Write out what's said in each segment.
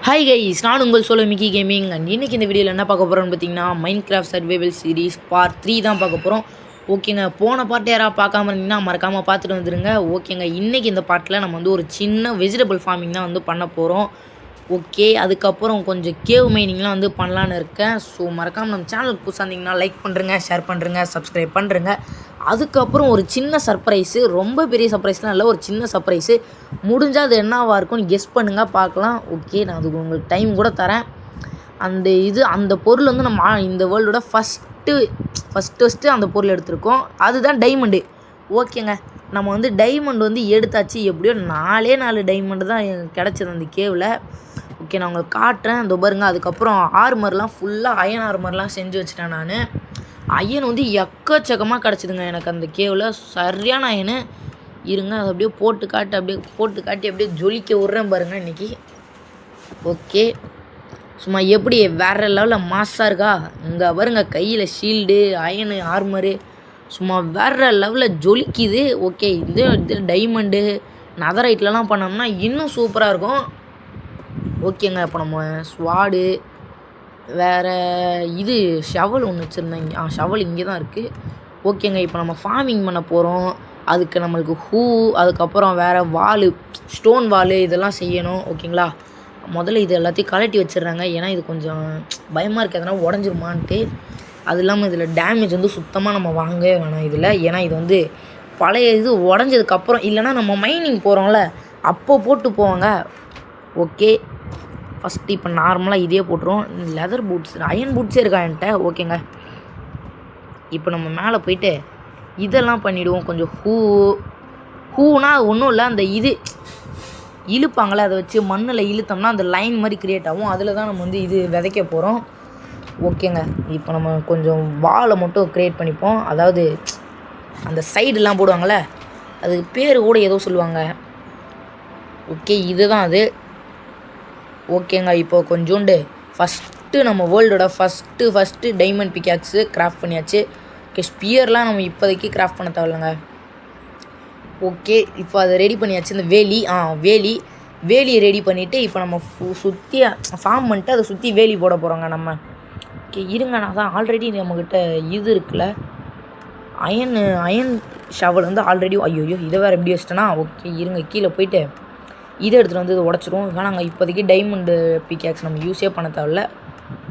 Hi guys, நான் உங்கள் solo Mickey gaming. And இன்றைக்கி இந்த வீடியோவில் என்ன பார்க்க போகிறோன்னு பார்த்தீங்கன்னா மைன்கிராஃப்ட் சர்வைவல் சீரிஸ் பார்ட் 3 தான் பார்க்க போகிறோம். ஓகேங்க, போன பார்ட் யாராவது பார்க்காம இருந்தீங்கன்னா மறக்காமல் பார்த்துட்டு வந்துடுங்க. ஓகேங்க, இன்றைக்கி இந்த பார்ட்டில் நம்ம வந்து ஒரு சின்ன வெஜிடபிள் ஃபார்மிங் தான் வந்து பண்ண போகிறோம். ஓகே, அதுக்கப்புறம் கொஞ்சம் கேவ் மைனிங்லாம் வந்து பண்ணலான்னு இருக்கேன். ஸோ மறக்காமல் நம்ம சேனலுக்கு புதுசாக இருந்தீங்கன்னா லைக் பண்ணுறங்க, ஷேர் பண்ணுறங்க, சப்ஸ்கிரைப் பண்ணுறங்க. அதுக்கப்புறம் ஒரு சின்ன சர்ப்ரைஸு, ரொம்ப பெரிய சர்ப்ரைஸ்லாம் இல்லை, ஒரு சின்ன சர்ப்ரைஸு. முடிஞ்சால் அது என்னவாக இருக்கும்னு கெஸ் பண்ணுங்கள், பார்க்கலாம். ஓகே, நான் அதுக்கு உங்களுக்கு டைம் கூட தரேன். அந்த பொருள் வந்து நம்ம இந்த வேர்ல்டோட ஃபஸ்ட்டு அந்த பொருள் எடுத்திருக்கோம். அதுதான் டைமண்டு. ஓகேங்க, நம்ம வந்து டைமண்ட் வந்து எடுத்தாச்சு. எப்படியோ 4 டைமண்டு தான் கிடச்சிது அந்த கேவில். ஓகே, நான் உங்களுக்கு காட்டுறேன். இந்த பாருங்க. அதுக்கப்புறம் ஆர்மர்லாம் ஃபுல்லாக அயன் ஆர்மர்லாம் செஞ்சு வச்சுட்டேன் நான். அயன் வந்து எக்கச்சக்கமாக கிடச்சிதுங்க எனக்கு அந்த கேவில். சரியான அயனு. இருங்க, அதை அப்படியே போட்டு காட்டி அப்படியே ஜொலிக்க விட்றேன் பாருங்கள் இன்றைக்கி. ஓகே, சும்மா எப்படி வேறு லெவலில் மாஸாக இருக்கா? இங்கே பாருங்க, கையில் ஷீல்டு, அயனு, ஆர்மரு சும்மா வேறு லெவலில் ஜொலிக்குது. ஓகே, இது டைமண்டு நதரைட்லலாம் பண்ணோம்னா இன்னும் சூப்பராக இருக்கும். ஓகேங்க, இப்போ நம்ம ஸ்வாடு வேறு இது ஷவல் ஒன்று வச்சுருந்தேன். ஷவல் இங்கே தான் இருக்குது. ஓகேங்க, இப்போ நம்ம ஃபார்மிங் பண்ண போகிறோம். அதுக்கு நம்மளுக்கு அதுக்கப்புறம் வேறு ஸ்டோன் வாலு இதெல்லாம் செய்யணும். ஓகேங்களா, முதல்ல இது எல்லாத்தையும் கலட்டி வச்சிடுறாங்க. ஏன்னா இது கொஞ்சம் பயமாக இருக்குது, எதனா உடஞ்சிருமான்ட்டு. அது இல்லாமல் இதில் டேமேஜ் வந்து சுத்தமாக நம்ம வாங்கவே வேணாம் இதில். ஏன்னா இது வந்து பழைய இது உடஞ்சதுக்கப்புறம் இல்லைனா நம்ம மைனிங் போகிறோம்ல அப்போ போட்டு போவாங்க. ஓகே, ஃபஸ்ட்டு இப்போ நார்மலாக இதே போட்டுருவோம். லெதர் பூட்ஸ், அயன் பூட்ஸே இருக்கா என்கிட்ட. ஓகேங்க, இப்போ நம்ம மேலே போயிட்டு இதெல்லாம் பண்ணிவிடுவோம். கொஞ்சம் ஹூனா ஒன்றும் இல்லை, அந்த இது இழுப்பாங்களே, அதை வச்சு மண்ணில் இழுத்தோம்னா அந்த லைன் மாதிரி க்ரியேட் ஆகும். அதில் தான் நம்ம வந்து இது விதைக்க போகிறோம். ஓகேங்க, இப்போ நம்ம கொஞ்சம் வாலை மட்டும் க்ரியேட் பண்ணிப்போம். அதாவது அந்த சைடெலாம் போடுவாங்களே, அதுக்கு பேர் கூட ஏதோ சொல்லுவாங்க. ஓகே, இதுதான் அது. ஓகேங்க, இப்போ கொஞ்சோண்டு ஃபஸ்ட்டு நம்ம வேர்ல்டோட ஃபஸ்ட்டு டைமண்ட் பிக்காக்ஸு கிராஃப்ட் பண்ணியாச்சு. ஓகே, ஸ்பியர்லாம் நம்ம இப்போதைக்கு கிராஃப்ட் பண்ண தேவையில்லைங்க. ஓகே, இப்போ அதை ரெடி பண்ணியாச்சு. இந்த வேலி ரெடி பண்ணிவிட்டு இப்போ நம்ம சுற்றி ஃபார்ம் பண்ணிட்டு அதை சுற்றி வேலி போட போகிறோங்க நம்ம. ஓகே, இருங்க, நான் தான் ஆல்ரெடி நம்மக்கிட்ட இது இருக்குல்ல அயன் ஷவல் வந்து ஆல்ரெடி. ஐயோ, இதை வேறு எப்படி வச்சிட்டேன்னா. ஓகே, இருங்க, கீழே போயிட்டு இதை எடுத்துகிட்டு வந்து இதை உடச்சிடுவோம். நாங்கள் இப்போதைக்கு டைமண்டு பிக்காக்ஸ் நம்ம யூஸே பண்ண தேவையில்ல.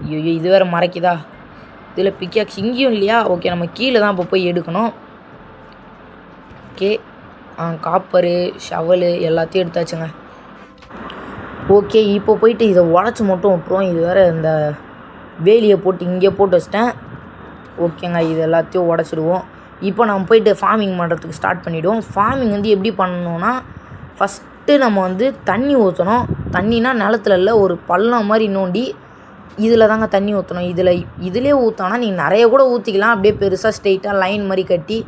ஐயோ, இது வேறு மறைக்குதா? இதில் பிக்காக்ஸ் இங்கேயும் இல்லையா? ஓகே, நம்ம கீழே தான் இப்போ போய் எடுக்கணும். ஓகே, காப்பரு ஷவலு எல்லாத்தையும் எடுத்தாச்சுங்க. ஓகே, இப்போ போயிட்டு இதை உடச்சி மட்டும் விட்ருவோம். இது வேறு இந்த வேலியை போட்டு இங்கே போட்டு வச்சிட்டேன். ஓகேங்க, இது எல்லாத்தையும் உடச்சிடுவோம். இப்போ நம்ம போயிட்டு ஃபார்மிங் பண்ணுறதுக்கு ஸ்டார்ட் பண்ணிவிடுவோம். ஃபார்மிங் வந்து எப்படி பண்ணணுன்னா, ஃபஸ்ட்டு நம்ம வந்து தண்ணி ஊற்றணும். தண்ணினா நிலத்துல இல்லை, ஒரு பள்ளம் மாதிரி நோண்டி இதில் தாங்க தண்ணி ஊற்றணும். இதிலே ஊற்றோன்னா நீங்கள் நிறைய கூட ஊற்றிக்கலாம். அப்படியே பெருசாக ஸ்ட்ரெயிட்டாக லைன் மாதிரி கட்டி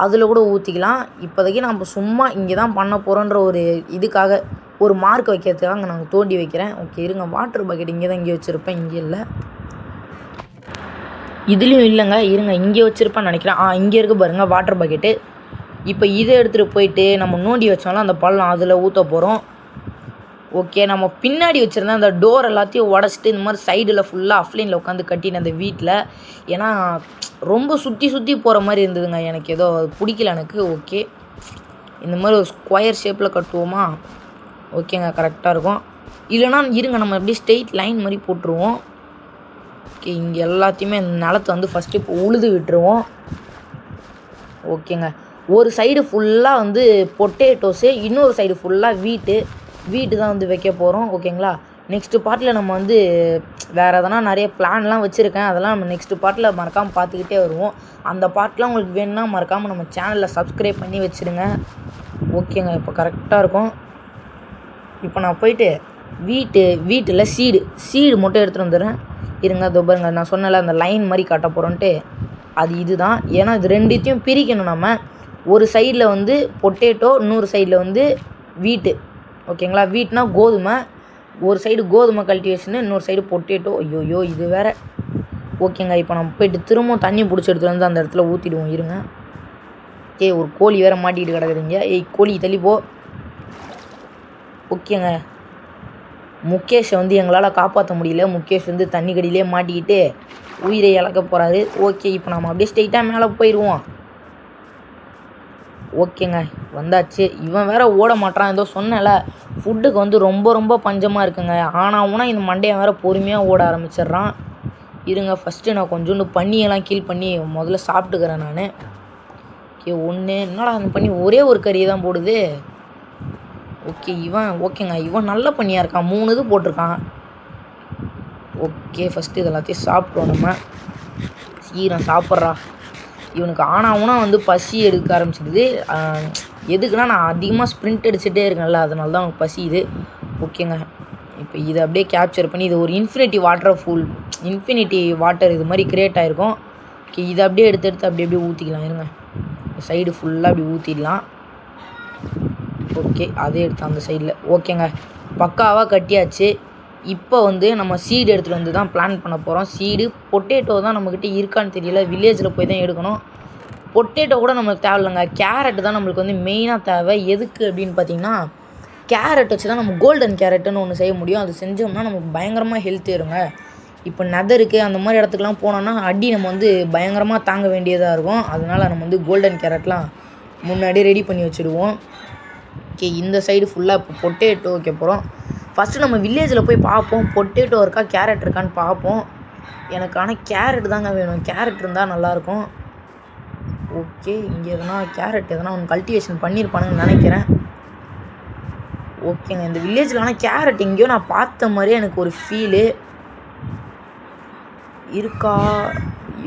அதில் கூட ஊற்றிக்கலாம். இப்போதைக்கு நம்ம சும்மா இங்கே தான் பண்ண போகிறோன்ற ஒரு இதுக்காக, ஒரு மார்க் வைக்கிறதுக்காக நாங்கள் தோண்டி வைக்கிறேன். ஓகே, இருங்க, வாட்டர் பக்கெட் இங்கே வச்சுருப்பேன். இங்கே இல்லை, இதுலேயும் இல்லைங்க. இருங்க, இங்கே வச்சுருப்பேன்னு நினைக்கிறேன். இங்கே இருக்குது பாருங்கள் வாட்டர் பக்கெட்டு. இப்போ இதை எடுத்துகிட்டு போயிட்டு நம்ம நோண்டி வச்சோம்னா அந்த பள்ளம் அதில் ஊற்ற போகிறோம். ஓகே, நம்ம பின்னாடி வச்சுருந்தேன் அந்த டோர் எல்லாத்தையும் உடச்சிட்டு இந்த மாதிரி சைடில் ஃபுல்லாக அஃப்லைனில் உட்காந்து கட்டினேன் அந்த வீட்டில். ஏன்னா ரொம்ப சுற்றி போகிற மாதிரி இருந்ததுங்க, எனக்கு ஏதோ பிடிக்கல எனக்கு. ஓகே, இந்த மாதிரி ஒரு ஸ்கொயர் ஷேப்பில் கட்டுவோமா? ஓகேங்க, கரெக்டாக இருக்கும். இல்லைனா இருங்க, நம்ம அப்படியே ஸ்ட்ரெயிட் லைன் மாதிரி போட்டுருவோம். ஓகே, இங்கே எல்லாத்தையுமே நிலத்தை வந்து ஃபஸ்ட்டு இப்போ உழுது விட்டுருவோம். ஓகேங்க, ஒரு சைடு ஃபுல்லாக வந்து பொட்டேட்டோஸு, இன்னொரு சைடு ஃபுல்லாக வீட்டு தான் வந்து வைக்க போகிறோம். ஓகேங்களா, நெக்ஸ்ட்டு பார்ட்டில் நம்ம வந்து வேறு எதனா நிறைய பிளான்லாம் வச்சுருக்கேன். அதெல்லாம் நம்ம நெக்ஸ்ட்டு பார்ட்டில் மறக்காமல் பார்த்துக்கிட்டே வருவோம். அந்த பார்ட்லாம் உங்களுக்கு வேணும்னா மறக்காமல் நம்ம சேனலில் சப்ஸ்கிரைப் பண்ணி வச்சுருங்க. ஓகேங்க, இப்போ கரெக்டாக இருக்கும். இப்போ நான் போயிட்டு வீட்டில் சீடு மட்டும் எடுத்துகிட்டு வந்துடுறேன். இருங்க, அதோ பாருங்க, நான் சொன்னல அந்த லைன் மாதிரி காட்ட போகிறோன்ட்டு, அது இதுதான். ஏன்னா இது ரெண்டுத்தையும் பிரிக்கணும் நம்ம. ஒரு சைடில் வந்து பொட்டேட்டோ, இன்னொரு சைடில் வந்து வீட்டு. ஓகேங்களா, வீட்னா கோதுமை, ஒரு சைடு கோதுமை கல்டிவேஷனு, இன்னொரு சைடு பொட்டேட்டோ. ஐயோ, இது வேறு. ஓகேங்க, இப்போ நம்ம போயிட்டு திரும்பவும் தண்ணி பிடிச்சி எடுத்துகிட்டு வந்து அந்த இடத்துல ஊற்றிடுவோம். இருங்க. ஒரு கோழி வேறு மாட்டிக்கிட்டு கிடக்குதுங்க. கோழி தள்ளிப்போ. ஓகேங்க, முகேஷை வந்து எங்களால் காப்பாற்ற முடியல. முகேஷ் வந்து தண்ணி கடியிலே மாட்டிக்கிட்டு உயிரை இழக்க போகிறாரு. ஓகே, இப்போ நம்ம அப்படியே ஸ்ட்ரெயிட்டாக மேலே போயிடுவோம். ஓகேங்க, வந்தாச்சு. இவன் வேறு ஓட மாட்டான். ஏதோ சொன்னல, ஃபுட்டுக்கு வந்து ரொம்ப ரொம்ப பஞ்சமாக இருக்குங்க. ஆனால் இந்த மண்டையை வேறு பொறுமையாக ஓட ஆரம்பிச்சிட்றான். இருங்க, ஃபஸ்ட்டு நான் கொஞ்சோண்டு பண்ணியெல்லாம் கீழ் பண்ணி முதல்ல சாப்பிட்டுக்கிறேன் நான். ஓகே, ஒன்று என்னடா அந்த பண்ணி ஒரே ஒரு கறியை தான் போடுது. ஓகே, ஓகேங்க, இவன் நல்ல பண்ணியாக இருக்கான். 3 இது போட்டிருக்கான். ஓகே, ஃபஸ்ட்டு இது எல்லாத்தையும் சாப்பிட்ருவோம் நம்ம. சீரம் சாப்பிட்றா. இவனுக்கு ஆனாவுனா வந்து பசி எடுக்க ஆரம்பிச்சிடுது. எதுக்குன்னா நான் அதிகமாக ஸ்ப்ரிண்ட் அடிச்சுட்டே இருக்கேன்ல, அதனால தான் அவனுக்கு பசியுது. ஓகேங்க, இப்போ இதை அப்படியே கேப்சர் பண்ணி இது ஒரு இன்ஃபினிட்டி வாட்டர் இது மாதிரி கிரியேட் ஆகிருக்கும். ஓகே, இதை அப்படியே எடுத்து அப்படியே ஊற்றிக்கலாம். இருங்க, சைடு ஃபுல்லாக அப்படி ஊற்றிடலாம். ஓகே, அதே எடுத்து அந்த சைடில். ஓகேங்க, பக்காவாக கட்டியாச்சு. இப்போ வந்து நம்ம சீடு எடுத்துகிட்டு வந்து தான் பிளான் பண்ண போகிறோம். சீடு பொட்டேட்டோ தான் நம்மக்கிட்ட இருக்கான்னு தெரியல. வில்லேஜில் போய் தான் எடுக்கணும். பொட்டேட்டோ கூட நம்மளுக்கு தேவையில்லைங்க. கேரட் தான் நம்மளுக்கு வந்து மெயினாக தேவை. எதுக்கு அப்படின்னு பார்த்தீங்கன்னா, கேரட் வச்சு தான் நம்ம கோல்டன் கேரட்டுன்னு ஒன்று செய்ய முடியும். அது செஞ்சோம்னா நமக்கு பயங்கரமாக ஹெல்த் ஏறுங்க. இப்போ நெதருக்கு அந்த மாதிரி இடத்துக்குலாம் போனோன்னா அடி நம்ம வந்து பயங்கரமாக தாங்க வேண்டியதாக இருக்கும். அதனால் நம்ம வந்து கோல்டன் கேரட்லாம் முன்னாடி ரெடி பண்ணி வச்சுடுவோம். ஓகே, இந்த சைடு ஃபுல்லாக இப்போ பொட்டேட்டோ வைக்க போகிறோம். ஃபஸ்ட்டு நம்ம வில்லேஜில் போய் பார்ப்போம், பொட்டேட்டோ இருக்கா கேரட் இருக்கான்னு பார்ப்போம். எனக்கு ஆனால் கேரட் தாங்க வேணும். கேரட் இருந்தால் நல்லாயிருக்கும். ஓகே, இங்கே கேரட் எதனா ஒன்று கல்டிவேஷன் பண்ணியிருப்பானுங்கன்னு நினைக்கிறேன். ஓகேங்க, இந்த வில்லேஜில் ஆனால் கேரட் எங்கேயோ நான் பார்த்த மாதிரியே எனக்கு ஒரு ஃபீலு இருக்கா.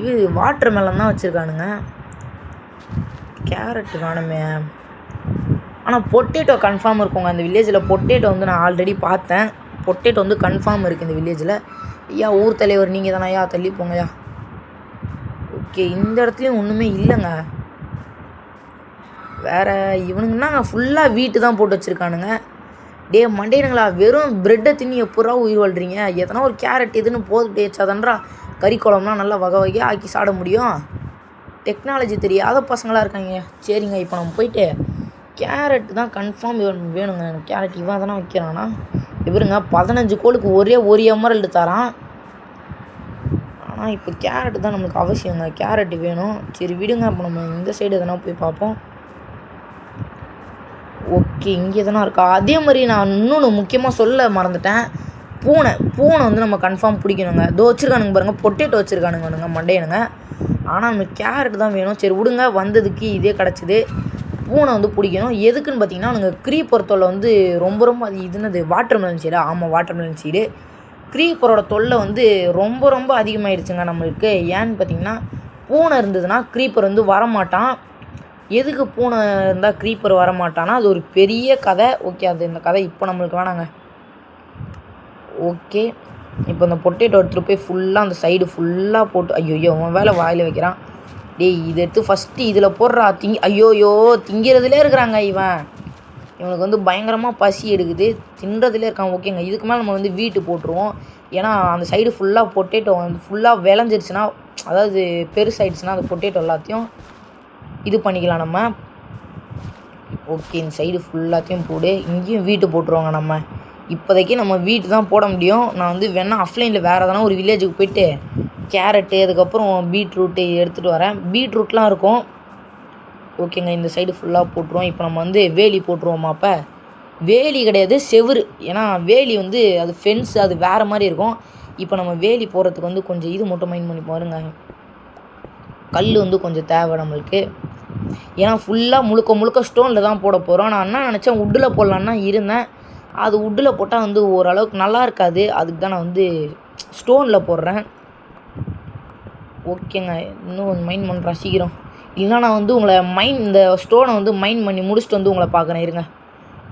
இது வாட்டர் மெலன் தான் வச்சுருக்கானுங்க. கேரட்டு காணுமே. ஆனால் பொட்டேட்டோ கன்ஃபார்ம் இருக்குங்க அந்த வில்லேஜில். பொட்டேட்டோ வந்து நான் ஆல்ரெடி பார்த்தேன். பொட்டேட்டோ வந்து கன்ஃபார்ம் இருக்குது இந்த வில்லேஜில். ஐயா ஊர் தலைவர் நீங்கள் தானே ஐயா, தள்ளி போங்கய்யா. ஓகே, இந்த இடத்துலையும் ஒன்றுமே இல்லைங்க. வேறு இவனுங்கன்னா ஃபுல்லாக வீட்டு தான் போட்டு வச்சுருக்கானுங்க. டே மண்டேனுங்களா, வெறும் ப்ரெட்டை தின்னி எப்படா உயிர் வாழ்றீங்க? எதனா ஒரு கேரட் இதுன்னு போட்டு வச்சாதான்றா கறி குழம்புலாம் நல்லா வகை வகையாக ஆக்கி சாட முடியும். டெக்னாலஜி தெரியாத பசங்களாக இருக்காங்க. சரிங்க, இப்போ நம்ம போயிட்டு கேரட் தான் கன்ஃபார்ம் வேணுங்க. எனக்கு கேரட் இவன் தானே வைக்கிறான்னா. இவருங்க 15 கோளுக்கு ஒரே ஒரு எமரல்டு தரான். ஆனால் இப்போ கேரட் தான் நம்மளுக்கு அவசியங்க. கேரட் வேணும். சரி விடுங்க, அப்போ நம்ம இந்த சைடு எதனா போய் பார்ப்போம். ஓகே, இங்கே எதனா இருக்கா? அதே மாதிரி நான் இன்னொன்று முக்கியமாக சொல்ல மறந்துட்டேன். பூனை வந்து நம்ம கன்ஃபார்ம் பிடிக்கணுங்க. இதோ வச்சுருக்கானுங்க பாருங்கள், பொட்டேட்டோ வச்சுருக்கானுங்க மண்டையனுங்க. ஆனால் நமக்கு கேரட் தான் வேணும். சரி விடுங்க, வந்ததுக்கு இதே கிடச்சிது. பூனை வந்து பிடிக்கணும். எதுக்குன்னு பார்த்தீங்கன்னா, நாங்கள் க்ரீப்பர் தொல்லை வந்து ரொம்ப அது இதுனது வாட்டர் மெலன் சீடு. ஆமாம், வாட்டர் மெலன் சீடு. க்ரீப்பரோட தொல்லை வந்து ரொம்ப அதிகமாகிடுச்சுங்க நம்மளுக்கு. ஏன்னு பார்த்தீங்கன்னா, பூனை இருந்ததுன்னா க்ரீப்பர் வந்து வரமாட்டான். எதுக்கு பூனை இருந்தால் க்ரீப்பர் வரமாட்டான்னா அது ஒரு பெரிய கதை. ஓகே, அது இந்த கதை இப்போ நம்மளுக்கு வேணாங்க. ஓகே, இப்போ இந்த பொட்டேட்டோ எடுத்துகிட்டு போய் ஃபுல்லாக அந்த சைடு ஃபுல்லாக போட்டு, ஐயோ அவன் வேலை வாயில் வைக்கிறான். டேய், இதை எடுத்து ஃபஸ்ட்டு இதில் போடுறா. ஐயோயோ திங்கிறதுலே இருக்கிறாங்க. இவனுக்கு வந்து பயங்கரமாக பசி எடுக்குது, தின்றதுலே இருக்கான். ஓகேங்க, இதுக்கு மேலே நம்ம வந்து வீட்டு போட்டுருவோம். ஏன்னா அந்த சைடு ஃபுல்லாக பொட்டேட்டோ வந்து ஃபுல்லாக விளைஞ்சிருச்சுன்னா, அதாவது பெருசாகிடுச்சுன்னா அந்த பொட்டேட்டோ எல்லாத்தையும் இது பண்ணிக்கலாம் நம்ம. ஓகே, இந்த சைடு ஃபுல்லாத்தையும் போடு. இங்கேயும் வீட்டு போட்டுருவாங்க நம்ம. இப்போதைக்கு நம்ம வீட்டு தான் போட முடியும். நான் வந்து வேணால் ஆஃப்லைனில் வேறு எதனா ஒரு வில்லேஜுக்கு போய்ட்டு கேரட்டு அதுக்கப்புறம் பீட்ரூட்டு எடுத்துகிட்டு வரேன். பீட்ரூட்லாம் இருக்கும். ஓகேங்க, இந்த சைடு ஃபுல்லாக போட்டுருவோம். இப்போ நம்ம வந்து வேலி போட்டுருவோமா? அப்போ வேலி கிடையாது, செவுரு. ஏன்னா வேலி வந்து அது ஃபென்ஸ், அது வேறு மாதிரி இருக்கும். இப்போ நம்ம வேலி போடுறதுக்கு வந்து கொஞ்சம் இது மட்டும் மைண்ட் பண்ணி பாருங்க. கல் வந்து கொஞ்சம் தேவை நம்மளுக்கு. ஏன்னா ஃபுல்லாக முழுக்க ஸ்டோனில் தான் போட போகிறோம். நான் என்ன நினச்சேன், உட்டில் போடலான்னா இருந்தேன். அது உட்டில் போட்டால் வந்து ஓரளவுக்கு நல்லா இருக்காது. அதுக்கு தான் நான் வந்து ஸ்டோனில் போடுறேன். ஓகேங்க, இன்னும் கொஞ்சம் மைண்ட் பண்ணுறேன் சீக்கிரம். இல்லைனா நான் வந்து உங்களை இந்த ஸ்டோனை வந்து மைண்ட் பண்ணி முடிச்சுட்டு வந்து உங்களை பார்க்குறேன். இருங்க.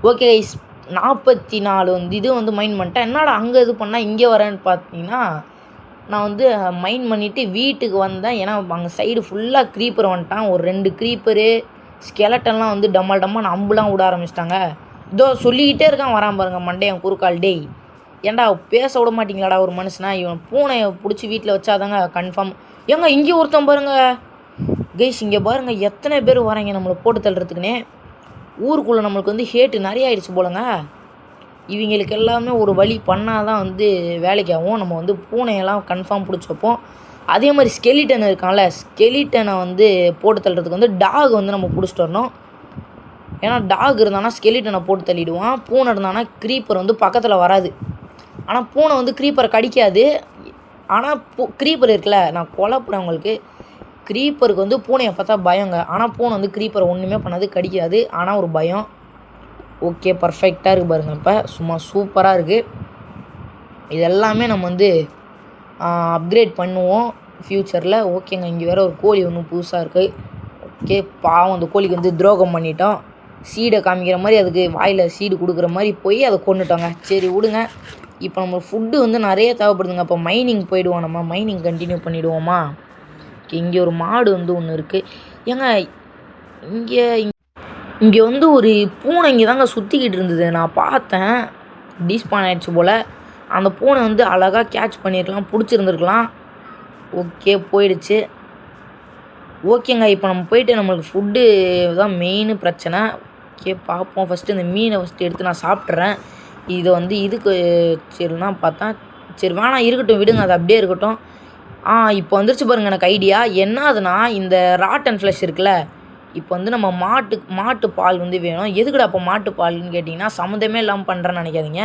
ஓகே, 44 வந்து இது வந்து மைண்ட் பண்ணிட்டேன். என்னடா அங்கே இது பண்ணால் இங்கே வரேன்னு பார்த்தீங்கன்னா, நான் வந்து மைண்ட் பண்ணிவிட்டு வீட்டுக்கு வந்தேன். ஏன்னா அங்கே சைடு ஃபுல்லாக க்ரீப்பர் வந்துட்டான். ஒரு 2 க்ரீப்பரு ஸ்கெலட்டன்லாம் வந்து டம்மால் அம்புலாம் விட ஆரம்பிச்சிட்டாங்க. இதோ சொல்லிக்கிட்டே இருக்கான், வரான் பாருங்கள் மண்டையன் குறுக்கால். டேய் ஏன்டா பேச விட மாட்டிங்களாடா ஒரு மனுஷனா? இவன் பூனையை பிடிச்சி வீட்டில் வச்சாதாங்க கன்ஃபார்ம். ஏங்க இங்கே ஒருத்தன் பாருங்கள் கைஸ், இங்கே பாருங்கள் எத்தனை பேர் வராங்க நம்மளை போட்டு தள்ளுறதுக்குன்னே. ஊருக்குள்ளே நம்மளுக்கு வந்து ஹேட்டு நிறைய ஆயிடுச்சு போலங்க. இவங்களுக்கு எல்லாமே ஒரு வழி பண்ணால் தான் வந்து வேலைக்கு ஆகும். நம்ம வந்து பூனையெல்லாம் கன்ஃபார்ம் பிடிச்சி வைப்போம். அதே மாதிரி ஸ்கெலிட்டன் இருக்கான்ல, ஸ்கெலிட்டனை வந்து போட்டு தள்ளுறதுக்கு வந்து டாக் வந்து நம்ம பிடிச்சிட்டு வரணும். ஏன்னா டாக் இருந்தானா ஸ்கெலிட்டனை போட்டு தள்ளிடுவான். பூனை இருந்தானா க்ரீப்பர் வந்து பக்கத்தில் வராது. ஆனால் பூனை வந்து க்ரீப்பரை கடிக்காது. ஆனால் க்ரீப்பர் இருக்குல்ல, நான் கொலைப்பேன் உங்களுக்கு. க்ரீப்பருக்கு வந்து பூனையை பார்த்தா பயங்க. ஆனால் பூனை வந்து க்ரீப்பரை ஒன்றுமே பண்ணாது, கடிக்காது. ஆனால் ஒரு பயம். ஓகே, பர்ஃபெக்டாக இருக்குது பாருங்கள். இப்போ சும்மா சூப்பராக இருக்குது. இது எல்லாமே நம்ம வந்து அப்கிரேட் பண்ணுவோம் ஃப்யூச்சரில். ஓகேங்க, இங்கே வேறு ஒரு கோழி ஒன்று புதுசாக இருக்குது. ஓகே, பாவம் அந்த கோழிக்கு வந்து துரோகம் பண்ணிட்டோம். சீடை காமிக்கிற மாதிரி அதுக்கு வாயில் சீடு கொடுக்குற மாதிரி போய் அதை கொண்டுட்டோங்க. சரி விடுங்க. இப்போ நம்ம ஃபுட்டு வந்து நிறைய தேவைப்படுதுங்க. அப்போ மைனிங் போயிடுவோம். நம்ம மைனிங் கண்டினியூ பண்ணிவிடுவோமா? ஓகே, இங்கே ஒரு மாடு வந்து ஒன்று இருக்குது. ஏங்க இங்கே வந்து ஒரு பூனை இங்கே தாங்க சுற்றிக்கிட்டு இருந்தது. நான் பார்த்தேன், டீஸ்பான் ஆகிடுச்சு போல். அந்த பூனை வந்து அழகாக கேட்ச் பண்ணியிருக்கலாம், பிடிச்சிருந்துருக்கலாம். ஓகே, போயிடுச்சு. ஓகேங்க, இப்போ நம்ம போயிட்டு நம்மளுக்கு ஃபுட்டு தான் மெயின் பிரச்சனை. ஓகே, பார்ப்போம். ஃபஸ்ட்டு இந்த மீனை எடுத்து நான் சாப்பிட்றேன். இதை வந்து இதுக்கு சரினா பார்த்தேன். சரி வேணாம், இருக்கட்டும், விடுங்க, அது அப்படியே இருக்கட்டும். இப்போ வந்துருச்சு பாருங்கள் எனக்கு ஐடியா. என்ன ஆகுதுன்னா, இந்த ராட்டன் ஃப்ளஷ் இருக்குல்ல, இப்போ வந்து நம்ம மாட்டு பால் வந்து வேணும். எதுக்குடா அப்போ மாட்டு பால்னு கேட்டிங்கன்னா, சம்மந்தமே இல்லாமல் பண்ணுறேன்னு நினைக்காதீங்க.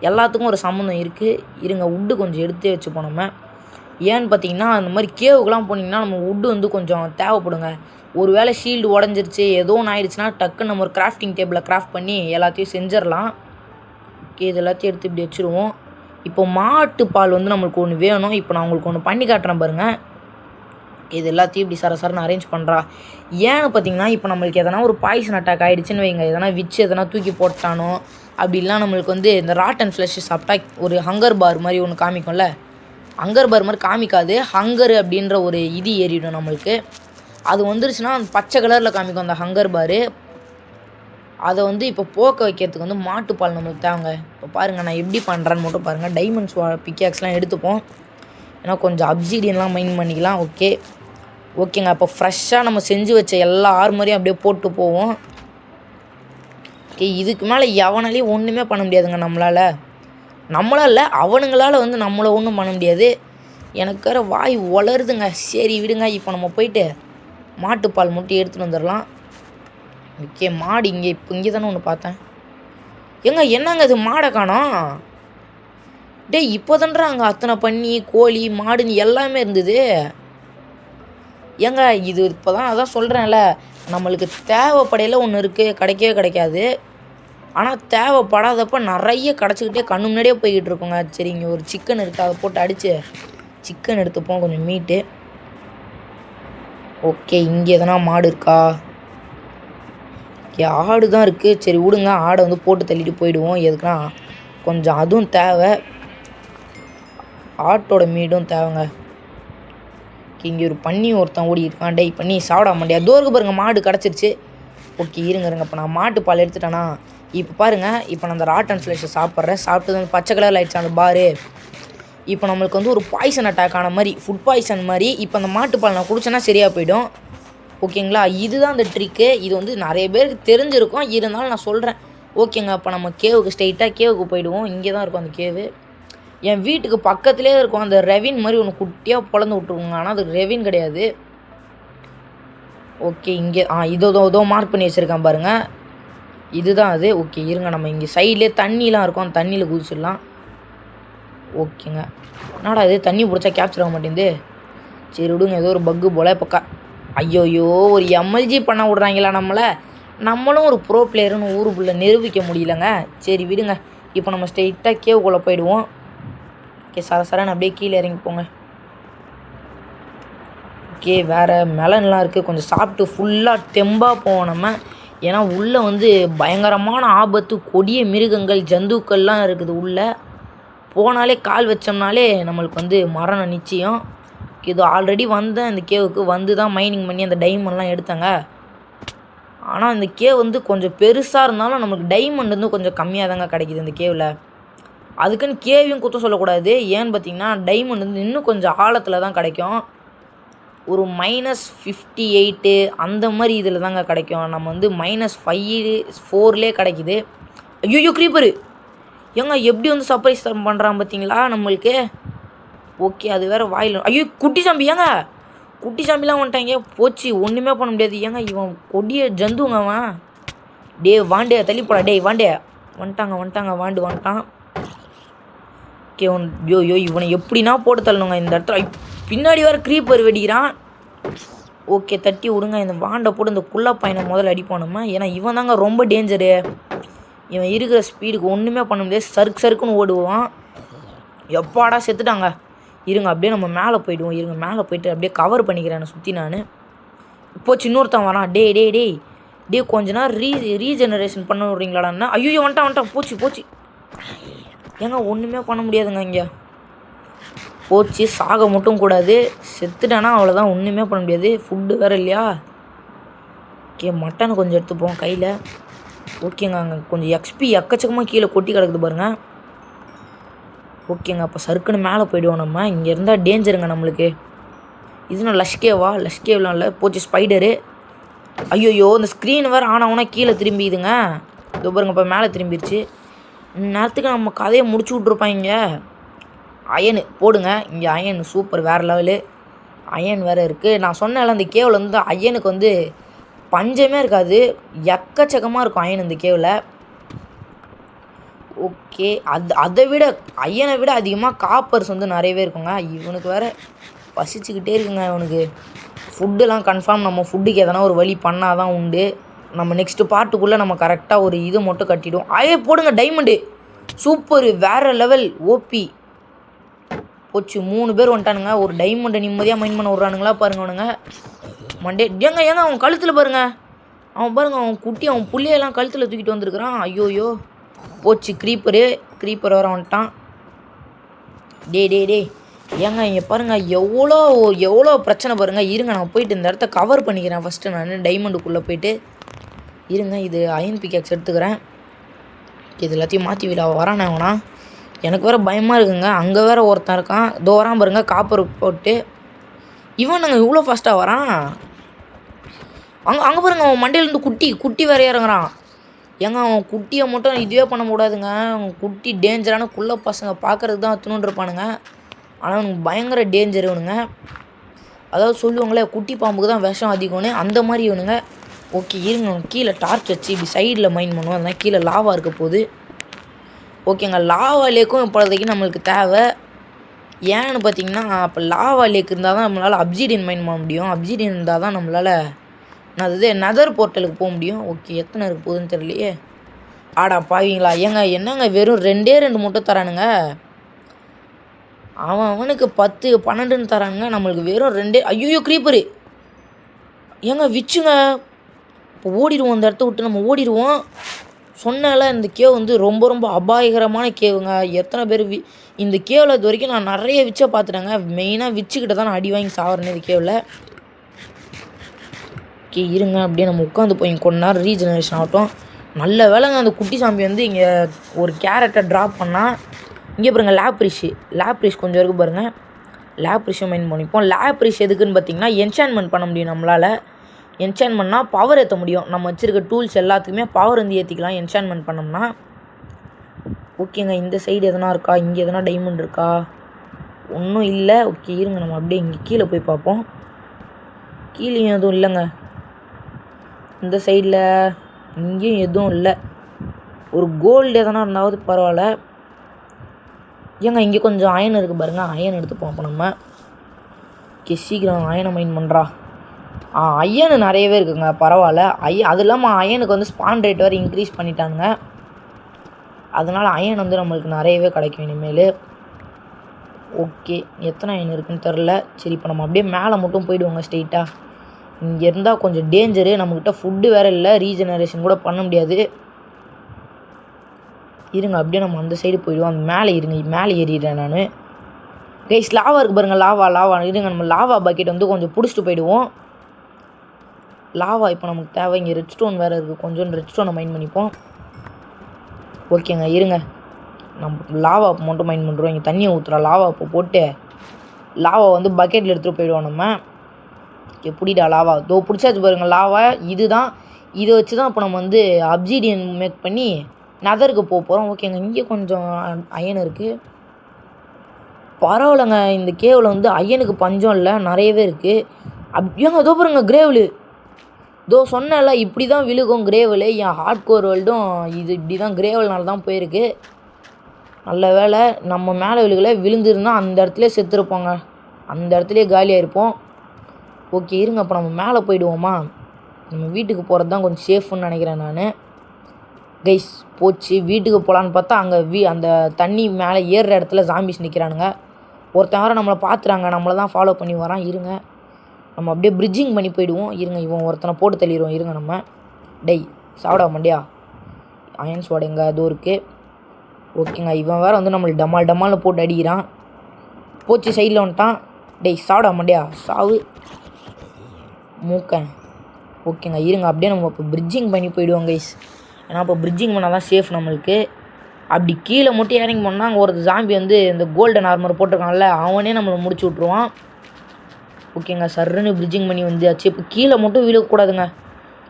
எல்லாத்துக்கும் ஒரு சம்மந்தம் இருக்குது. இருங்க, உட்டு கொஞ்சம் எடுத்து வச்சுப்போம் நம்ம. ஏன்னு பார்த்தீங்கன்னா, அந்த மாதிரி கேவுக்கெலாம் போனீங்கன்னா நம்ம உட்டு வந்து கொஞ்சம் தேவைப்படுங்க. ஒரு வேளை ஷீல்டு உடஞ்சிருச்சு, ஏதோ ஒன்று ஆயிடுச்சுன்னா டக்குன்னு நம்ம ஒரு கிராஃப்டிங் டேபிளில் கிராஃப்ட் பண்ணி எல்லாத்தையும் செஞ்சிடலாம். ஓகே, இது எல்லாத்தையும் எடுத்து இப்படி வச்சுருவோம். இப்போ மாட்டு பால் வந்து நம்மளுக்கு ஒன்று வேணும். இப்போ நான் உங்களுக்கு ஒன்று பண்ணி காட்டுறேன் பாருங்கள். இது எல்லாத்தையும் இப்படி சரசரன்னு அரேஞ்ச் பண்ணுறா. ஏன்னு பார்த்தீங்கன்னா, இப்போ நம்மளுக்கு எதனா ஒரு பாய்சன் அட்டாக் ஆகிடுச்சின்னு வைங்க, எதனா விச்சு எதனா தூக்கி போட்டானோ அப்படிலாம் நம்மளுக்கு வந்து இந்த ராட்டன் ஃப்ளஷ் சாப்பிட்டா ஒரு ஹங்கர் பார் மாதிரி ஒன்று காமிக்கும்ல, ஹங்கர் பார் மாதிரி காமிக்காது, ஹங்கர் அப்படின்ற ஒரு இது ஏறிடும் நம்மளுக்கு. அது வந்துருச்சுன்னா அந்த பச்சை கலரில் காமிக்கும் அந்த ஹங்கர் பாரு. அதை வந்து இப்போ போக்க வைக்கிறதுக்கு வந்து மாட்டுப்பால் நம்மளுக்கு தேவைங்க. இப்போ பாருங்கள் நான் எப்படி பண்ணுறேன்னு மட்டும் பாருங்கள். டைமண்ட்ஸ் பிக்காக்ஸ்லாம் எடுத்துப்போம், ஏன்னா கொஞ்சம் அப்சீடியன்லாம் மைன் பண்ணிக்கலாம். ஓகேங்க, அப்போ ஃப்ரெஷ்ஷாக நம்ம செஞ்சு வச்ச எல்லா ஆர்மரையும் அப்படியே போட்டு போவோம். ஓகே, இதுக்கு மேலே எவனாலையும் ஒன்றுமே பண்ண முடியாதுங்க நம்மளால் அவனுங்களால் வந்து நம்மளை ஒன்றும் பண்ண முடியாது. எனக்கு வேறு வாய் வளருதுங்க. சரி விடுங்க, இப்போ நம்ம போயிட்டு மாட்டுப்பால் மட்டும் எடுத்துகிட்டு வந்துடலாம். ஓகே, மாடு இங்கே தானே ஒன்று பார்த்தேன். என்னங்க இது மாடை காணோம்? இப்போ தான்றா அங்கே அத்தனை பண்ணி கோழி மாடுன்னு எல்லாமே இருந்தது. இது இப்போ தான் அதான் சொல்கிறேன்ல, நம்மளுக்கு தேவைப்படையில் ஒன்று இருக்குது, கிடைக்கவே கிடைக்காது. ஆனால் தேவைப்படாதப்போ நிறைய கிடச்சிக்கிட்டே கண்ணு முன்னாடியே போய்கிட்டு இருக்கோங்க. சரி, இங்கே ஒரு சிக்கன் இருக்குது, அதை போட்டு அடித்து சிக்கன் எடுத்துப்போம், கொஞ்சம் மீட்டு. ஓகே, இங்கே எதனா மாடு இருக்கா? ஓகே, ஆடு தான் இருக்குது. சரி விடுங்க, ஆடை வந்து போட்டு தள்ளிட்டு போயிடுவோம். எதுக்குன்னா கொஞ்சம் அதுவும் தேவை, ஆட்டோட மீடும் தேவைங்க. இங்கே ஒரு பண்ணி ஒருத்தன் ஓடி இருக்கான். டேய் பண்ணி சாப்பிட மாட்டியா? தோருக்கு பாருங்கள், மாடு கிடச்சிருச்சு. ஓகே இருங்க, இப்போ நான் மாட்டு பால் எடுத்துட்டேன்னா இப்போ பாருங்கள், இப்போ நான் அந்த ராட்டன் ஃப்ளஷை சாப்பிட்றேன். சாப்பிட்டு வந்து பச்சை கலரில் ஆகிடுச்சு அந்த பாரு. இப்போ நம்மளுக்கு வந்து ஒரு பாய்சன் அட்டாக் ஆன மாதிரி, ஃபுட் பாய்சன் மாதிரி. இப்போ அந்த மாட்டுப்பால் நான் குடிச்சேன்னா சரியாக போயிடும். ஓகேங்களா, இதுதான் அந்த ட்ரிக்கு. இது வந்து நிறைய பேருக்கு தெரிஞ்சிருக்கும், இருந்தாலும் நான் சொல்கிறேன். ஓகேங்க, அப்போ நம்ம ஸ்ட்ரெயிட்டாக கேவுக்கு போயிடுவோம். இங்கே தான் இருக்கும் அந்த கேவு. என் வீட்டுக்கு பக்கத்துலேயே இருக்கும். அந்த ரெவின் மாதிரி ஒன்று குட்டியாக பிளந்து விட்ருவோங்க, ஆனால் அது ரெவின் கிடையாது. ஓகே, இங்கே இதோ மார்க் பண்ணி வச்சுருக்கேன் பாருங்கள், இதுதான் அது. ஓகே இருங்க, நம்ம இங்கே சைட்லேயே தண்ணிலாம் இருக்கும், அந்த தண்ணியில் குதிச்சிடலாம். ஓகேங்க, என்னடா இது தண்ணி பிடிச்சா கேப்சர் ஆக மாட்டேங்குது. சரி விடுங்க, ஏதோ ஒரு பக்கு போல். இப்போ ஐயோயோ, ஒரு எம்எல்ஜி பண்ண விட்றாங்களா நம்மளும் ஒரு ப்ரோ பிளேயர்னு ஊருக்குள்ளே நிரூபிக்க முடியலங்க. சரி விடுங்க, இப்போ நம்ம ஸ்ட்ரெயிட்டாக கேவுக்குள்ளே போயிடுவோம். ஓகே, சரசரன்னு அப்படியே கீழே இறங்கி போங்க. ஓகே, வேறு மெலன்லாம் இருக்குது, கொஞ்சம் சாப்பிட்டு ஃபுல்லாக தெம்பாக போவோம் நம்ம. ஏன்னா உள்ளே வந்து பயங்கரமான ஆபத்து, கொடிய மிருகங்கள் ஜந்துக்கள்லாம் இருக்குது. உள்ளே போனாலே கால் வச்சோம்னாலே நம்மளுக்கு வந்து மரணம் நிச்சயம். இது ஆல்ரெடி வந்தேன் இந்த கேவுக்கு, வந்து தான் மைனிங் பண்ணி அந்த டைமண்ட்லாம் எடுத்தாங்க. ஆனால் இந்த கேவ் வந்து கொஞ்சம் பெருசாக இருந்தாலும் நம்மளுக்கு டைமண்ட் வந்து கொஞ்சம் கம்மியாக தாங்க கிடைக்கிது இந்த கேவில். அதுக்குன்னு கேவையும் குற்றம் சொல்லக்கூடாது. ஏன்னு பார்த்தீங்கன்னா, டைமண்ட் வந்து இன்னும் கொஞ்சம் ஆழத்தில் தான் கிடைக்கும். ஒரு -58 அந்த மாதிரி இதில் தாங்க கிடைக்கும். நம்ம வந்து -5 4லே கிடைக்கிது. ஐயோ க்ரீப்பரு, ஏங்க எப்படி வந்து சர்ப்ரைஸ் பண்ணுறான் பார்த்தீங்களா நம்மளுக்கு. ஓகே அது வேறு வாயில். ஐயோ குட்டி சாம்பி ஏங்க, குட்டி சாம்பிலாம் வந்துட்டாங்க. போச்சு ஒன்றுமே பண்ண முடியாது. ஏங்க இவன் கொடிய ஜந்துங்க அவன். டே வாண்டே தள்ளி போடா. டே வாண்டே வந்துட்டாங்க வாண்டு வந்துட்டான். ஓகே யோ இவனை எப்படின்னா போட்டு தள்ளணுங்க இந்த இடத்துல. பின்னாடி வேறு க்ரீப்பர் வெடிக்கிறான். ஓகே தட்டி விடுங்க. இந்த வாண்டை போட்டு இந்த குள்ள பையனை முதல்ல அடிப்பானுமா. ஏன்னா இவன் தாங்க ரொம்ப டேஞ்சரு. இவன் இருக்கிற ஸ்பீடுக்கு ஒன்றுமே பண்ண முடியாது. சறுக்குன்னு ஓடுவான். எப்பாடா செத்துட்டாங்க. இருங்க அப்படியே நம்ம மேலே போய்டுவோம். இருங்க மேலே போய்ட்டு அப்படியே கவர் பண்ணிக்கிறேன் சுற்றி நான். இப்போது இன்னொருத்தன் வரான். டே கொஞ்ச நேரம் ரீஜெனரேஷன் பண்ண விட்றீங்களாடாண்ணா. ஐயோ வந்துட்டான். போச்சு ஏங்க ஒன்றுமே பண்ண முடியாதுங்க இங்கே. போச்சு சாக மட்டும் கூடாது. செத்துட்டானா அவ்வளோதான், ஒன்றுமே பண்ண முடியாது. ஃபுட்டு வேறு இல்லையா. ஓகே மட்டன் கொஞ்சம் எடுத்துப்போம் கையில். ஓகேங்க அங்கே கொஞ்சம் எக்ஸ்பி எக்கச்சக்கமாக கீழே கொட்டி கிடக்குது பாருங்கள். ஓகேங்க அப்போ சறுக்குன்னு மேலே போய்டுவோம் நம்ம. இங்கே இருந்தால் டேஞ்சருங்க நம்மளுக்கு. இதுனா லஷ்கேவ்லாம் இல்லை. போச்சு ஸ்பைடரு. ஐயோயோ இந்த ஸ்க்ரீன் வேறு ஆனவுனா கீழே திரும்பிதுங்க. இதோ பாருங்க இப்போ மேலே திரும்பிடுச்சு. நேரத்துக்கு நம்ம கதையை முடிச்சு விட்ருப்பாங்க. அயனு போடுங்க இங்கே. அயன் சூப்பர் வேறு லெவலு. அயன் வேறு இருக்குது. நான் சொன்னேன்ல அந்த கேவில் வந்து அயனுக்கு வந்து பஞ்சமே இருக்காது. எக்கச்சக்கமாக இருக்கும் அயன் இந்த கேவில். ஓகே அதை விட அயனை விட அதிகமாக காப்பர்ஸ் வந்து நிறையவே இருக்குங்க. இவனுக்கு வேறு பசிச்சுக்கிட்டே இருக்குங்க. இவனுக்கு ஃபுட்டுலாம் கன்ஃபார்ம் நம்ம ஃபுட்டுக்கு எதனா ஒரு வழி பண்ணால் தான் உண்டு. நம்ம நெக்ஸ்ட்டு பார்ட்டுக்குள்ளே நம்ம கரெக்டாக ஒரு இது மட்டும் கட்டிவிடுவோம். போடுங்க டைமண்டு சூப்பர் வேறு லெவல் ஓபி. போச்சு 3 பேர் வந்துட்டானுங்க. ஒரு டைமண்டை நிம்மதியாக மைண்ட் பண்ண விட்றானுங்களா பாருங்க அவனுங்க. மண்டே ஏங்க அவன் கழுத்தில் பாருங்கள். அவன் குட்டி அவன் புள்ளையெல்லாம் கழுத்தில் தூக்கிட்டு வந்திருக்கிறான். ஐயோயோ போச்சு. க்ரீப்பர் வர வந்துட்டான். டே ஏங்க இங்கே பாருங்கள் எவ்வளோ பிரச்சனை பாருங்கள். இருங்க நான் போயிட்டு இந்த இடத்த கவர் பண்ணிக்கிறேன் ஃபஸ்ட்டு. நான் டைமண்டுக்குள்ளே போயிட்டு இருங்க. இது அயன் பிக்கேக்ஸ் எடுத்துக்கிறேன். இது எல்லாத்தையும் மாற்றி விட வரானே அவனா. எனக்கு வேறு பயமாக இருக்குங்க. அங்கே வேறு ஒருத்தன் இருக்கான். இதோ வரான் பாருங்க காப்பர் போட்டு. இவனுங்க இவ்வளோ ஃபாஸ்ட்டாக வரான். அங்கே பாருங்க அவன் மண்டையிலேருந்து குட்டி வேறு இறங்குறான். ஏங்க அவன் குட்டியை மட்டும் இதுவே பண்ண முடியாதுங்க. அவன் குட்டி டேஞ்சரான குள்ள பசங்க பார்க்குறதுக்கு தான் அத்துணுன்னு இருப்பானுங்க. ஆனால் அவனுக்கு பயங்கர டேஞ்சர் இவனுங்க. அதாவது சொல்லுவாங்களே குட்டி பாம்புக்கு தான் விஷம் அதிகம்னு, அந்த மாதிரி இவனுங்க. ஓகே இருங்க கீழே டார்ச் வச்சு இப்படி சைடில் மைண்ட் பண்ணுவோம். அதனால் கீழே லாவா இருக்க போகுது. ஓகேங்க லாவா லேக்கும் இப்போதைக்கு நம்மளுக்கு தேவை. ஏன்னு பார்த்தீங்கன்னா அப்போ லாவா லேக் இருந்தால் தான் நம்மளால் அப்சிடியன் மைண்ட் பண்ண முடியும். அப்சிடியன் இருந்தால் தான் நம்மளால் நெதர் போர்ட்டலுக்கு போக முடியும். ஓகே எத்தனை இருக்க போகுதுன்னு தெரியலையே. ஆடா பாவீங்களா. என்னங்க வெறும் 2 மட்டும் தரானுங்க. அவனுக்கு 10 12ன்னு தரானுங்க. நம்மளுக்கு வெறும் 2. ஐயோ க்ரீப்பரு. விச்சுங்க. இப்போ ஓடிடுவோம் அந்த இடத்த விட்டு. நம்ம ஓடிடுவோம். சொன்னால இந்த கேவ் வந்து ரொம்ப அபாயகரமான கேவுங்க. எத்தனை பேர் இந்த கேவில் இது வரைக்கும் நான் நிறைய விச்சை பார்த்துட்டேங்க. மெயினாக விச்சுக்கிட்ட தான் நான் அடி வாங்கி சாப்பிட்றேன் இந்த கேவில். ஓகே இருங்க அப்படியே நம்ம உட்காந்து போய் கொஞ்ச நேரம் ரீஜெனரேஷன் ஆகட்டும். நல்ல வேலைங்க அந்த குட்டி சாம்பி வந்து இங்கே ஒரு கேரட்டை ட்ராப் பண்ணால். இங்கே பாருங்கள் லேப்ரிஷ் கொஞ்சம் இருக்குது பாருங்கள். லேப்ரிஷை மைண்ட் பண்ணிப்போம். லேப்ரிஷ் எதுக்குன்னு பார்த்தீங்கன்னா என்சான்மெண்ட் பண்ண முடியும் நம்மளால். என்சான்மெண்ட்னா பவர் ஏற்ற முடியும். நம்ம வச்சுருக்க டூல்ஸ் எல்லாத்துக்குமே பவர் வந்து ஏற்றிக்கலாம் என்சான்மெண்ட் பண்ணோம்னா. ஓகேங்க இந்த சைடு எதனா இருக்கா, இங்கே எதனா டைமண்ட் இருக்கா? ஒன்றும் இல்லை. ஓகே இருங்க நம்ம அப்படியே இங்கே கீழே போய் பார்ப்போம். கீழேயும் எதுவும் இல்லைங்க. இந்த சைடில் இங்கேயும் எதுவும் இல்லை. ஒரு கோல்டு எதனா இருந்தாவது பரவாயில்ல. இங்கே கொஞ்சம் அயன் இருக்குது பாருங்கள். அயன் எடுத்துப்போம் அப்போ நம்ம. ஓகே சீக்கிரம் அயனை மைண்ட் பண்ணுறா. அயனு நிறையவே இருக்குங்க பரவாயில்ல. அது இல்லாமல் அயனுக்கு வந்து ஸ்பான் ரேட் வேறு இன்க்ரீஸ் பண்ணிட்டானுங்க. அதனால் அயன் வந்து நம்மளுக்கு நிறையவே கிடைக்கும் இனிமேல். ஓகே எத்தனை அயன் இருக்குதுன்னு தெரில. சரி இப்போ நம்ம அப்படியே மேலே மட்டும் போயிடுவோங்க ஸ்ட்ரெயிட்டாக. இங்கே இருந்தால் கொஞ்சம் டேஞ்சரு. நம்மக்கிட்ட ஃபுட்டு வேறு இல்லை. ரீஜெனரேஷன் கூட பண்ண முடியாது. இருங்க அப்படியே நம்ம அந்த சைடு போயிடுவோம். அந்த மேலே ஏறிடுறேன் நான். கைஸ் லாவா இருக்குது பாருங்கள். லாவா இருங்க நம்ம லாவா பக்கெட் வந்து கொஞ்சம் பிடிச்சிட்டு போயிடுவோம். லாவா இப்போ நமக்கு தேவை. இங்கே ரெட் ஸ்டோன் வேறு இருக்குது. கொஞ்சம் ரெட் ஸ்டோனை மைண்ட் பண்ணிப்போம். ஓகேங்க இருங்க நம்ம லாவா மட்டும் மைண்ட் பண்ணுறோம். இங்கே தண்ணியை ஊற்றுறோம். லாவா இப்போ போட்டு லாவா வந்து பக்கெட்டில் எடுத்துகிட்டு போயிடுவோம் நம்ம. எப்படிடா லாவா இதோ பிடிச்சாச்சு பாருங்கள் லாவா. இதுதான் இதை வச்சு தான் இப்போ நம்ம வந்து அப்சிடியன் மேக் பண்ணி நெதருக்கு போகிறோம். ஓகேங்க, இங்கே கொஞ்சம் அயன் இருக்குது. பரவாயில்லைங்க, இந்த கேவில் வந்து அயனுக்கு பஞ்சம் இல்லை, நிறையவே இருக்குது. ஏங்க அதோ பாருங்க கிரேவலு. இதோ சொன்னேன்ல இப்படி தான் விழுகும் கிரேவலு. என் ஹார்ட் கோர் வேர்ல்டும் இது இப்படி தான் கிரேவல்னால தான் போயிருக்கு. நல்ல வேலை நம்ம மேலே விழுந்திருந்தால் அந்த இடத்துலேயே செத்துருப்போங்க. அந்த இடத்துலையே காலியாக இருப்போம். ஓகே இருங்க, அப்போ நம்ம மேலே போயிடுவோமா? நம்ம வீட்டுக்கு போகிறது தான் கொஞ்சம் சேஃப்னு நினைக்கிறேன் நான். கைஸ் போச்சு, வீட்டுக்கு போகலான்னு பார்த்தா அங்கே அந்த தண்ணி மேலே ஏறுற இடத்துல ஜாம்பிஸ் நிற்கிறானுங்க. ஒருத்தன் வேறு நம்மளை பார்த்துறாங்க, நம்மளை தான் ஃபாலோ பண்ணி வரான். இருங்க, நம்ம அப்படியே பிரிட்ஜிங் பண்ணி போயிடுவோம். இருங்க, இவன் ஒருத்தனை போட்டு தள்ளிடுவோம். இருங்க, நம்ம டெய் சாப்பிட மண்டியா அயன் சோட எங்கே அதுவும் இருக்குது. ஓகேங்க, இவன் வேறு வந்து நம்மளுக்கு டமால்னு போட்டு அடிக்கிறான். போச்சு, சைடில் வந்துட்டான். டெய் சாப்பிட மண்டியா சாவு மூக்கன். ஓகேங்க இருங்க, அப்படியே நம்ம இப்போ பிரிட்ஜிங் பண்ணி போயிடுவோம் கைஸ். ஏன்னா இப்போ பிரிட்ஜிங் பண்ணால் தான் சேஃப் நம்மளுக்கு. அப்படி கீழே மட்டும் இறங்கி போனால் அங்கே ஒரு ஜாம்பி வந்து இந்த கோல்டன் ஆர்மர் போட்டிருக்கான்ல, அவனே நம்மளை முடிச்சு விட்ருவான். ஓகேங்க, சர்ன்னு பிரிட்ஜிங் பண்ணி வந்தாச்சு. இப்போ கீழே மட்டும் விழக்கூடாதுங்க,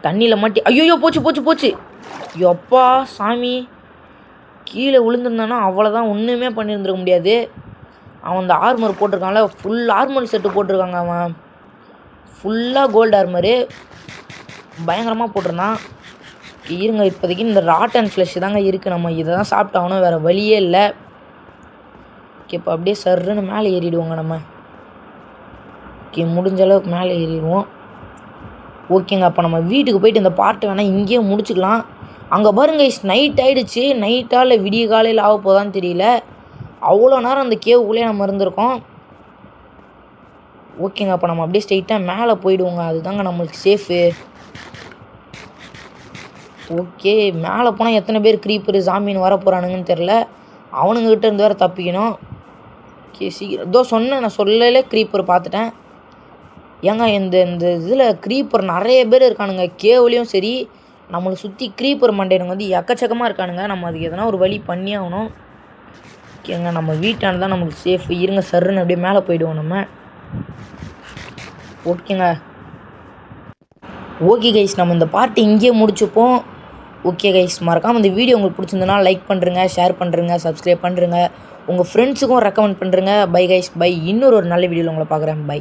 தண்ணியில் மாட்டி. ஐயோ போச்சு. எப்பா சாமி, கீழே விழுந்துருந்தானா அவ்வளோதான், ஒன்றுமே பண்ணியிருந்துருக்க முடியாது. அவன் அந்த ஆர்மர் போட்டிருக்கான்ல, ஃபுல் ஆர்மர் செட்டு போட்டிருக்காங்க. அவன் ஃபுல்லாக கோல்டு ஆர்மரு பயங்கரமாக போட்டிருந்தான். இருங்க, இப்போதைக்கு இந்த ராட் அண்ட் ஃப்ளஷ் தாங்க இருக்குது. நம்ம இதை தான் சாப்பிட்டாகணும், வேறு வழியே இல்லை. ஓகே, இப்போ அப்படியே சர்ன்னு மேலே ஏறிடுவோங்க நம்ம. ஓகே, முடிஞ்ச அளவுக்கு மேலே ஏறிடுவோம். ஓகேங்க, அப்போ நம்ம வீட்டுக்கு போயிட்டு இந்த பார்ட்டு வேணால் இங்கேயே முடிச்சுக்கலாம். அங்கே பாருங்க நைட் ஆகிடுச்சு. நைட்டாக இல்லை விடிய காலையில் ஆக போதான்னு தெரியல. அவ்வளோ நேரம் அந்த கேவுக்குள்ளே நம்ம இருந்திருக்கோம். ஓகேங்க, அப்போ நம்ம அப்படியே ஸ்ட்ரெயிட்டாக மேலே போயிடுவோங்க, அதுதாங்க நம்மளுக்கு சேஃபு. ஓகே, மேலே போனால் எத்தனை பேர் க்ரீப்பரு ஜாம்பின்னு வர போகிறானுங்கன்னு தெரில. அவனுங்ககிட்ட இருந்து வேறு தப்பிக்கணும். ஓகே சீக்கிரம், இதோ சொன்னேன், நான் சொல்லலே க்ரீப்பர் பார்த்துட்டேன். ஏங்க இந்த இதில் க்ரீப்பர் நிறைய பேர் இருக்கானுங்க, கேவ்லேயும் சரி. நம்மளை சுற்றி க்ரீப்பர் மண்டையனுங்க வந்து எக்கச்சக்கமாக இருக்கானுங்க. நம்ம அதுக்கு எதனா ஒரு வழி பண்ணி ஆகணும். ஓகேங்க, நம்ம வீட்டான தான் நம்மளுக்கு சேஃப். இருங்க, சர்ன்னு அப்படியே மேலே போயிடுவோம் நம்ம. ஓகேங்க, ஓகே கைஸ், நம்ம இந்த பார்ட்டி இங்கேயே முடிச்சுப்போம். ஓகே கைஸ், மறக்காமல் இந்த வீடியோ உங்களுக்கு பிடிச்சிருந்தனா லைக் பண்ணுறங்க, ஷேர் பண்ணுறங்க, சப்ஸ்கிரைப் பண்ணுறங்க, உங்கள் ஃப்ரெண்ட்ஸுக்கும் ரெக்கமெண்ட் பண்ணுறங்க. Bye guys, bye. இன்னொரு நல்ல வீடியோவில் உங்களை பார்க்குறேன். பை.